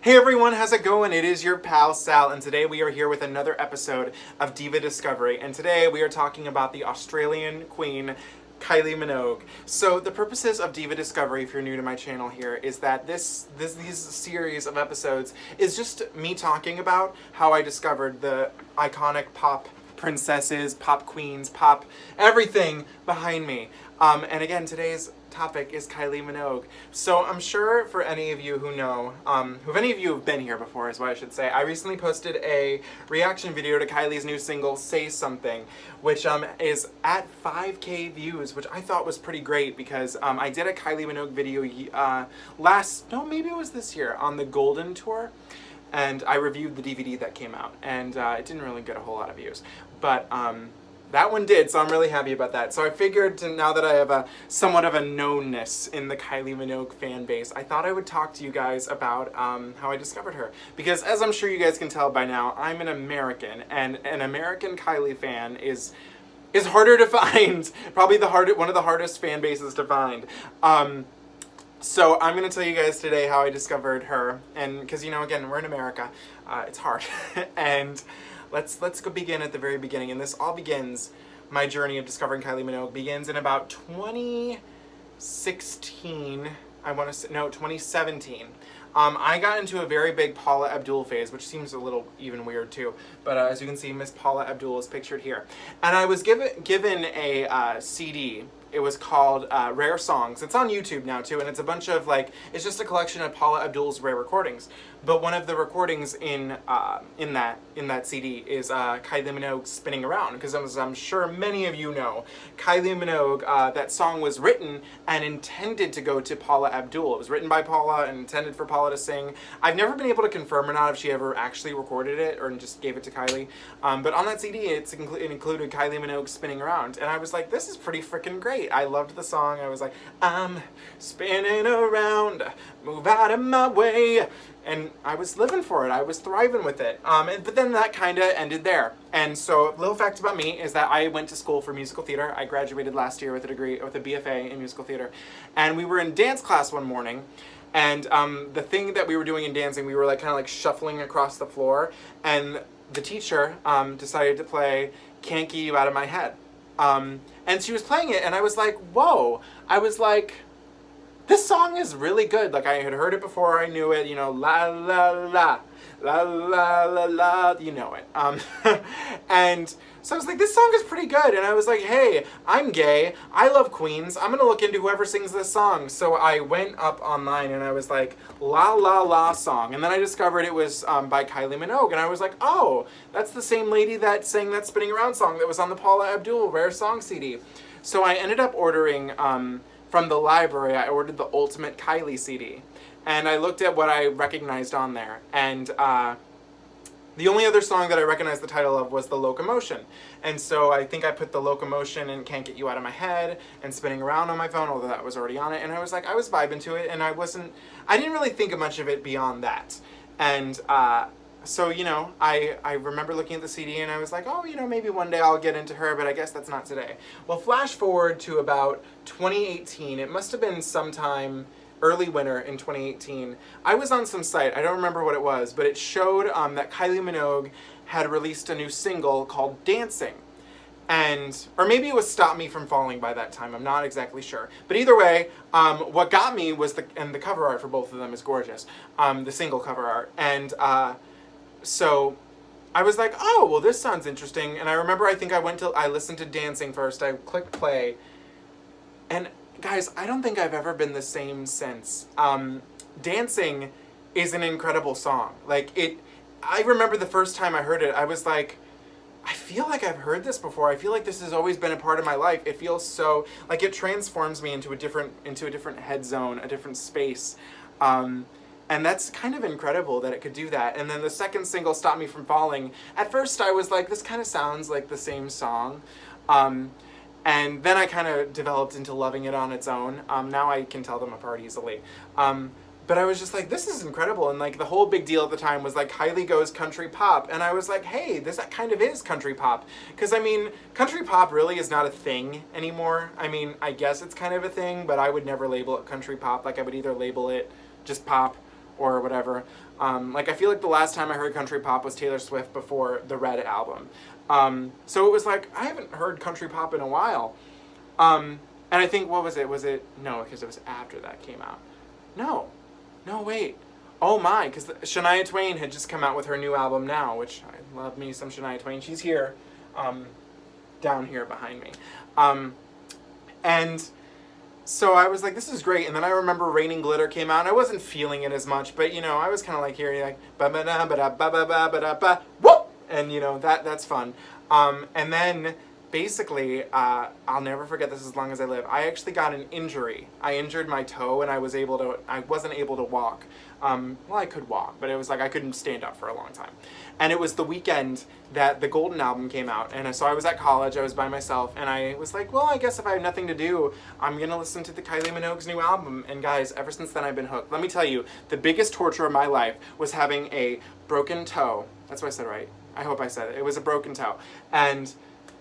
Hey everyone, how's it going? It is your pal Sal, and today we are here with another episode of Diva Discovery, and today we are talking about the Australian queen, Kylie Minogue. So the purposes of Diva Discovery, if you're new to my channel here, is that these series of episodes is just me talking about how I discovered the iconic pop princesses, pop queens, pop everything behind me. And again, today's topic is Kylie Minogue. So I'm sure for any of you who know, if any of you have been here before is what I should say, I recently posted a reaction video to Kylie's new single, Say Something, which is at 5K views, which I thought was pretty great because I did a Kylie Minogue video maybe it was this year, on the Golden Tour. And I reviewed the DVD that came out, and it didn't really get a whole lot of views. But that one did, so I'm really happy about that. So I figured now that I have somewhat of a knownness in the Kylie Minogue fan base, I thought I would talk to you guys about how I discovered her. Because as I'm sure you guys can tell by now, I'm an American, and an American Kylie fan is harder to find. Probably one of the hardest fan bases to find. So I'm going to tell you guys today how I discovered her, and because, you know, again, we're in America, it's hard. And let's go begin at the very beginning, and this all begins, my journey of discovering Kylie Minogue begins in about 2016, 2017. I got into a very big Paula Abdul phase, which seems a little even weird too, but as you can see, Miss Paula Abdul is pictured here. And I was given a CD. It was called Rare Songs. It's on YouTube now too, and it's a bunch of it's just a collection of Paula Abdul's rare recordings. But one of the recordings in that CD is Kylie Minogue Spinning Around, because as I'm sure many of you know, Kylie Minogue, that song was written and intended to go to Paula Abdul. It was written by Paula and intended for Paula to sing. I've never been able to confirm or not if she ever actually recorded it or just gave it to Kylie. But on that CD, it included Kylie Minogue Spinning Around, and I was like, this is pretty freaking great. I loved the song. I was like, I'm spinning around, move out of my way. And I was living for it. I was thriving with it. But then that kind of ended there. And so, little fact about me is that I went to school for musical theater. I graduated last year with a degree, with a BFA in musical theater. And we were in dance class one morning. And the thing that we were doing in dancing, we were kind of shuffling across the floor. And the teacher decided to play Can't Get You Out of My Head. And she was playing it, and I was like, whoa. I was like, this song is really good. I had heard it before I knew it, you know, la la la, la la la la, you know it. And so I was like, this song is pretty good. And I was like, hey, I'm gay. I love queens. I'm going to look into whoever sings this song. So I went up online and I was like, La La La song. And then I discovered it was by Kylie Minogue. And I was like, oh, that's the same lady that sang that Spinning Around song that was on the Paula Abdul Rare Song CD. So I ended up ordering, from the library, I ordered the Ultimate Kylie CD. And I looked at what I recognized on there. And the only other song that I recognized the title of was The Locomotion. And so I think I put The Locomotion and Can't Get You Out of My Head and Spinning Around on my phone, although that was already on it. And I was like, I was vibing to it, and I didn't really think of much of it beyond that. And so, you know, I remember looking at the CD and I was like, oh, you know, maybe one day I'll get into her, but I guess that's not today. Well, flash forward to about 2018. It must have been sometime early winter in 2018. I was on some site, I don't remember what it was, but it showed that Kylie Minogue had released a new single called Dancing. Or maybe it was Stop Me From Falling by that time, I'm not exactly sure. But either way, what got me was the cover art for both of them is gorgeous, the single cover art. And so I was like, oh, well, this sounds interesting. And I remember, I listened to Dancing first, I clicked play, and guys, I don't think I've ever been the same since. Dancing is an incredible song. I remember the first time I heard it, I was like, I feel like I've heard this before. I feel like this has always been a part of my life. It feels so, it transforms me into a different head zone, a different space. And that's kind of incredible that it could do that. And then the second single, Stop Me From Falling, at first I was like, this kind of sounds like the same song. And then I kind of developed into loving it on its own. Now I can tell them apart easily. But I was just like, this is incredible. And the whole big deal at the time was Kylie goes country pop. And I was like, hey, that kind of is country pop. Because I mean, country pop really is not a thing anymore. I mean, I guess it's kind of a thing, but I would never label it country pop. I would either label it just pop or whatever. Like, I feel like the last time I heard country pop was Taylor Swift before the Red album. So it was like, I haven't heard country pop in a while. And I think, what was it? No, because it was after that came out. No, wait. Oh my, because Shania Twain had just come out with her new album now, which I love me some Shania Twain. She's here, down here behind me. And so I was like, this is great. And then I remember Raining Glitter came out, and I wasn't feeling it as much, but, you know, I was kind of like hearing like, ba-ba-da-ba-da-ba-ba-ba-ba-ba, whoop! And, you know, that's fun. And then, basically, I'll never forget this as long as I live. I actually got an injury. I injured my toe, and I wasn't able to walk. Well, I could walk, but it was like I couldn't stand up for a long time. And it was the weekend that the Golden album came out. And so I was at college, I was by myself, and I was like, well, I guess if I have nothing to do, I'm going to listen to the Kylie Minogue's new album. And guys, ever since then I've been hooked. Let me tell you, the biggest torture of my life was having a broken toe. That's what I said, right? I hope I said it. It was a broken toe. And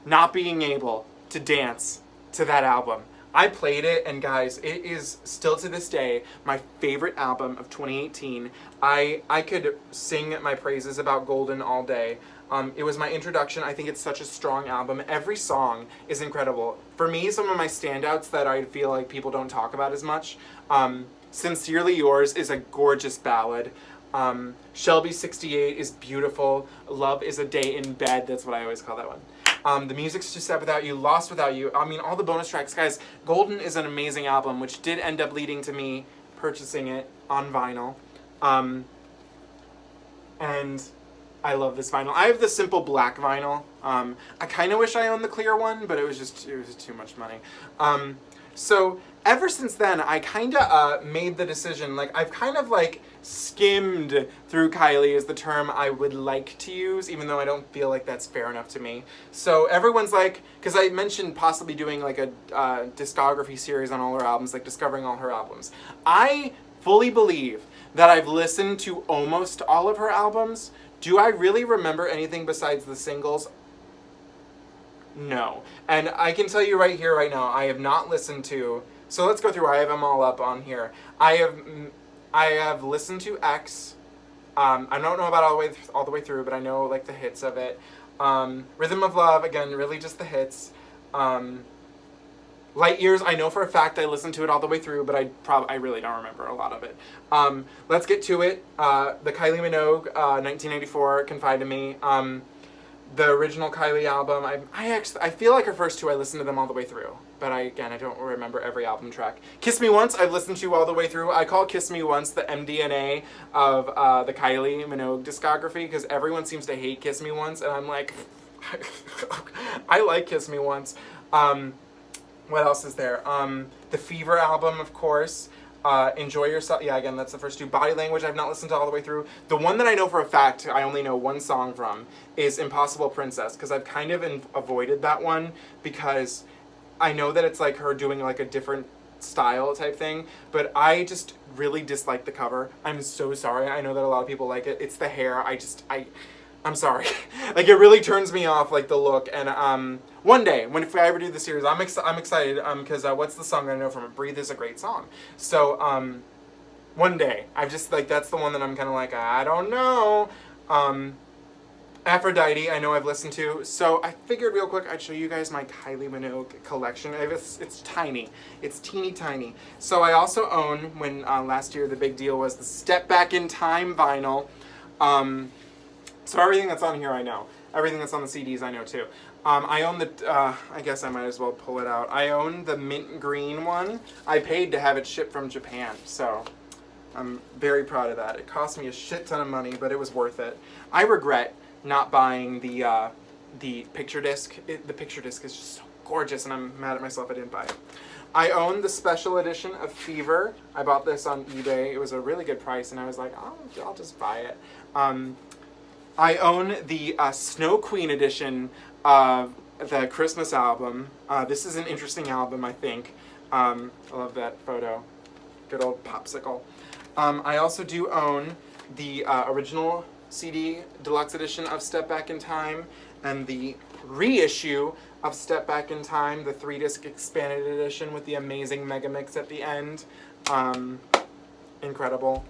not being able to dance to that album. I played it, and guys, it is still to this day my favorite album of 2018. I could sing my praises about Golden all day. It was my introduction. I think it's such a strong album. Every song is incredible. For me, some of my standouts that I feel like people don't talk about as much, Sincerely Yours is a gorgeous ballad. Shelby 68 is beautiful. Love is a Day in Bed. That's what I always call that one. The Music's Too Sad Without You, Lost Without You. I mean, all the bonus tracks. Guys, Golden is an amazing album, which did end up leading to me purchasing it on vinyl. And I love this vinyl. I have the simple black vinyl. I kind of wish I owned the clear one, but it was too much money. So ever since then, I kind of made the decision, like, I've kind of, like, skimmed through Kylie is the term I would like to use, even though I don't feel like that's fair enough to me. So everyone's like, because I mentioned possibly doing, like, a discography series on all her albums, like, discovering all her albums. I fully believe that I've listened to almost all of her albums. Do I really remember anything besides the singles? No. And I can tell you right here, right now, I have not listened to... So let's go through. I have them all up on here. I have listened to X. I don't know about all the way through, but I know, like, the hits of it. Rhythm of Love, again, really just the hits. Light Years, I know for a fact I listened to it all the way through, but I really don't remember a lot of it. Let's Get To It. The Kylie Minogue, 1994, Confide in Me. The original Kylie album, I feel like her first two, I listened to them all the way through. But I don't remember every album track. Kiss Me Once, I've listened to all the way through. I call Kiss Me Once the MDNA of the Kylie Minogue discography, because everyone seems to hate Kiss Me Once, and I'm like, I like Kiss Me Once. What else is there? The Fever album, of course. Enjoy Yourself. Yeah, again, that's the first two. Body Language, I've not listened to all the way through. The one that I know for a fact, I only know one song from, is Impossible Princess, because I've kind of avoided that one, because I know that it's like her doing like a different style type thing, but I just really dislike the cover. I'm so sorry. I know that a lot of people like it. It's the hair. I'm sorry. Like, it really turns me off, like, the look. And one day, if I ever do the series, I'm excited, because what's the song I know from it? Breathe is a great song. So, one day, I've just, like, that's the one that I'm kind of like, I don't know. Aphrodite, I know I've listened to. So I figured real quick I'd show you guys my Kylie Minogue collection. It's tiny. It's teeny tiny. So I also own, when last year the big deal was the Step Back in Time vinyl. So everything that's on here I know. Everything that's on the CDs I know too. I own the, I guess I might as well pull it out. I own the mint green one. I paid to have it shipped from Japan, so I'm very proud of that. It cost me a shit ton of money, but it was worth it. I regret not buying the picture disc. The picture disc is just so gorgeous, and I'm mad at myself I didn't buy it. I own the special edition of Fever. I bought this on eBay. It was a really good price, and I was like, oh, I'll just buy it. I own the Snow Queen edition of the Christmas album. This is an interesting album, I think. I love that photo. Good old popsicle. I also do own the original CD deluxe edition of Step Back in Time, and the reissue of Step Back in Time, the 3-disc expanded edition with the amazing mega mix at the end. Incredible.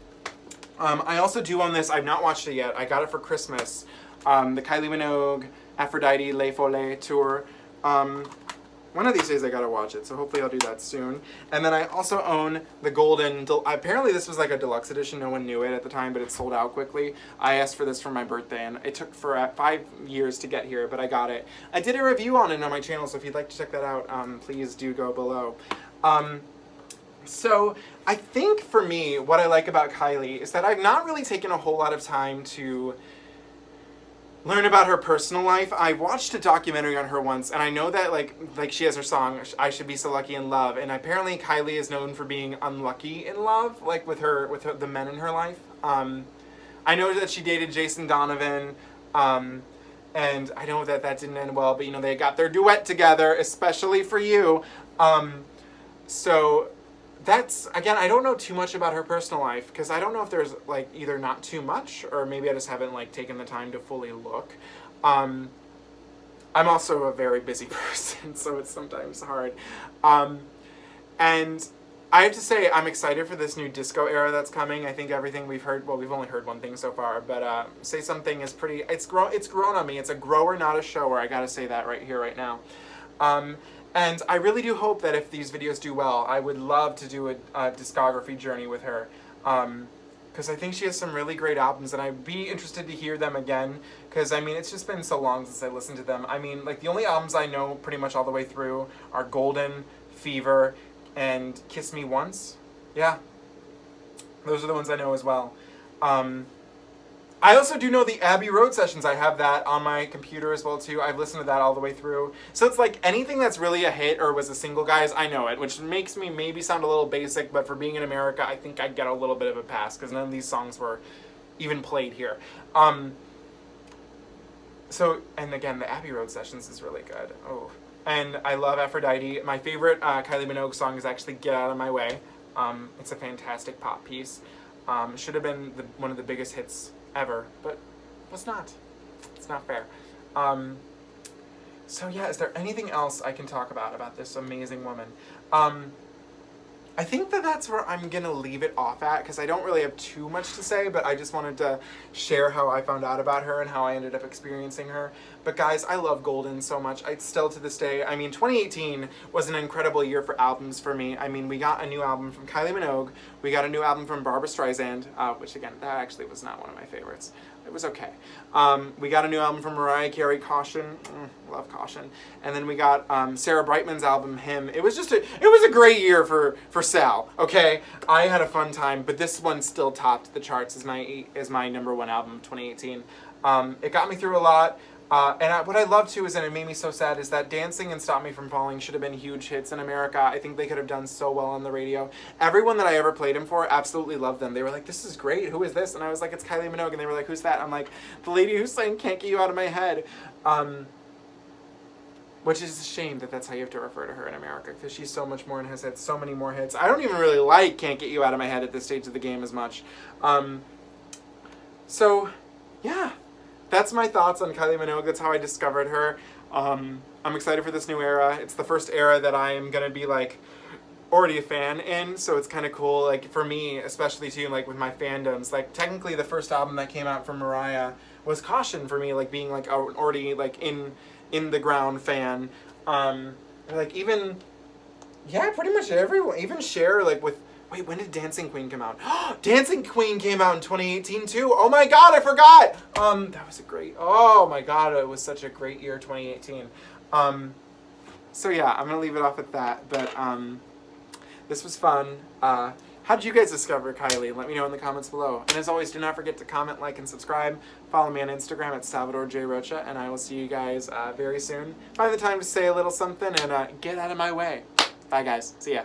I also do own this. I've not watched it yet. I got it for Christmas. The Kylie Minogue Aphrodite Les Folles tour. One of these days I gotta watch it, so hopefully I'll do that soon. And then I also own the golden, apparently this was like a deluxe edition, no one knew it at the time, but it sold out quickly. I asked for this for my birthday, and it took for 5 years to get here, but I got it. I did a review on it on my channel, so if you'd like to check that out, please do go below. So I think for me, what I like about Kylie is that I've not really taken a whole lot of time to learn about her personal life. I watched a documentary on her once, and I know that like she has her song "I Should Be So Lucky in Love," and apparently Kylie is known for being unlucky in love, like with the men in her life. I know that she dated Jason Donovan, and I know that that didn't end well, but you know, they got their duet together, especially for you. So that's, again, I don't know too much about her personal life, because I don't know if there's, like, either not too much, or maybe I just haven't, like, taken the time to fully look. I'm also a very busy person, so it's sometimes hard. And I have to say, I'm excited for this new disco era that's coming. I think everything we've heard, well, we've only heard one thing so far, but Say Something is pretty, it's grown on me. It's a grower, not a shower. I gotta say that right here, right now. And I really do hope that if these videos do well, I would love to do a discography journey with her. Because I think she has some really great albums, and I'd be interested to hear them again. Because, I mean, it's just been so long since I listened to them. I mean, like, the only albums I know pretty much all the way through are Golden, Fever, and Kiss Me Once. Yeah. Those are the ones I know as well. I also do know the Abbey Road sessions. I have that on my computer as well, too. I've listened to that all the way through. So it's like anything that's really a hit or was a single, guys, I know it, which makes me maybe sound a little basic, but for being in America, I think I'd get a little bit of a pass because none of these songs were even played here. So, and again, the Abbey Road sessions is really good. Oh, and I love Aphrodite. My favorite Kylie Minogue song is actually Get Out of My Way. It's a fantastic pop piece. Should have been one of the biggest hits ever, but it's not. It's not fair. So yeah, is there anything else I can talk about this amazing woman? I think that's where I'm gonna leave it off at, because I don't really have too much to say, but I just wanted to share how I found out about her and how I ended up experiencing her. But guys, I love Golden so much. I still, to this day, I mean, 2018 was an incredible year for albums for me. I mean, we got a new album from Kylie Minogue, we got a new album from Barbra Streisand, which again, that actually was not one of my favorites. It was okay. We got a new album from Mariah Carey, Caution. Love Caution. And then we got Sarah Brightman's album, Him. It was a great year for Sal, okay? I had a fun time, but this one still topped the charts as my #1 album of 2018. It got me through a lot. What I love too is, and it made me so sad, is that Dancing and Stop Me From Falling should have been huge hits in America. I think they could have done so well on the radio. Everyone that I ever played them for absolutely loved them. They were like, this is great, who is this? And I was like, it's Kylie Minogue. And they were like, who's that? I'm like, the lady who sang Can't Get You Out of My Head. Which is a shame that that's how you have to refer to her in America, because she's so much more and has had so many more hits. I don't even really like Can't Get You Out of My Head at this stage of the game as much. So, yeah. That's my thoughts on Kylie Minogue. That's how I discovered her. I'm excited for this new era. It's the first era that I am gonna be like already a fan in, so it's kind of cool. Like for me, especially too, like with my fandoms. Like technically, the first album that came out from Mariah was Caution for me. Like being like already like in the ground fan. Like even pretty much everyone. Even Cher like with. Wait, when did Dancing Queen come out? Dancing Queen came out in 2018 too. Oh my god, I forgot. That was oh my god, it was such a great year, 2018. So yeah, I'm gonna leave it off at that. But this was fun. How did you guys discover Kylie? Let me know in the comments below. And as always, do not forget to comment, like, and subscribe. Follow me on Instagram at Salvador J. Rocha, and I will see you guys very soon. Find the time to say a little something and get out of my way. Bye guys. See ya.